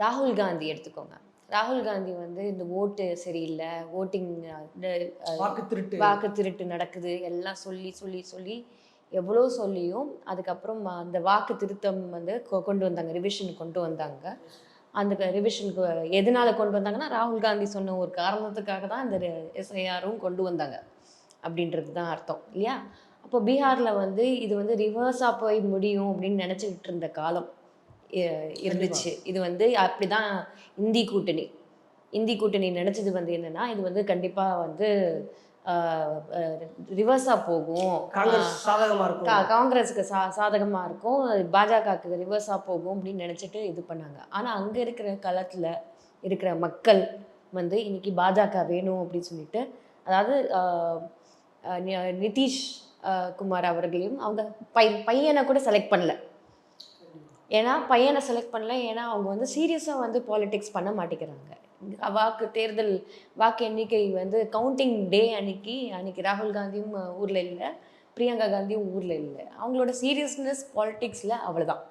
ராகுல் காந்தி எடுத்துக்கோங்க. ராகுல் காந்தி வந்து இந்த ஓட்டு சரியில்லை, ஓட்டிங் வாக்கு திருட்டு நடக்குது எல்லாம் சொல்லி சொல்லி சொல்லி எவ்வளோ சொல்லியும் அதுக்கப்புறம் அந்த வாக்கு திருத்தம் வந்து கொண்டு வந்தாங்க, ரிவிஷன் கொண்டு வந்தாங்க. அந்த ரிவிஷனுக்கு எதனால கொண்டு வந்தாங்கன்னா, ராகுல் காந்தி சொன்ன ஒரு காரணத்துக்காக தான் இந்த எஸ்ஐஆரும் கொண்டு வந்தாங்க அப்படின்றது தான் அர்த்தம் இல்லையா? அப்போ பீகாரில் வந்து இது வந்து ரிவர்ஸாக போய் முடியும் அப்படின்னு நினச்சிக்கிட்டு இருந்த காலம் இருந்துச்சு. இது வந்து அப்படிதான் இந்தி கூட்டணி நினச்சது வந்து என்னன்னா, இது வந்து கண்டிப்பாக வந்து ரிவர்ஸாக போகும், காங்கிரஸுக்கு சாதகமாக இருக்கும், பாஜகவுக்கு ரிவர்ஸாக போகும் அப்படின்னு நினச்சிட்டு இது பண்ணாங்க. ஆனால் அங்கே இருக்கிற களத்தில் இருக்கிற மக்கள் வந்து இன்னைக்கு பாஜக வேணும் அப்படின்னு சொல்லிட்டு, அதாவது நிதிஷ் குமார் அவர்களையும் அவங்க பையனை கூட செலக்ட் பண்ணல. ஏன்னா பையனை செலக்ட் பண்ணல, ஏன்னா அவங்க வந்து சீரியஸாக வந்து பாலிடிக்ஸ் பண்ண மாட்டேங்கிறாங்க. தேர்தல் வாக்கு எண்ணிக்கை வந்து கவுண்டிங் டே அன்னைக்கு ராகுல் காந்தியும் ஊரில் இல்லை, பிரியங்கா காந்தியும் ஊரில் இல்லை. அவங்களோட சீரியஸ்னஸ் பாலிடிக்ஸில் அவ்வளோதான்.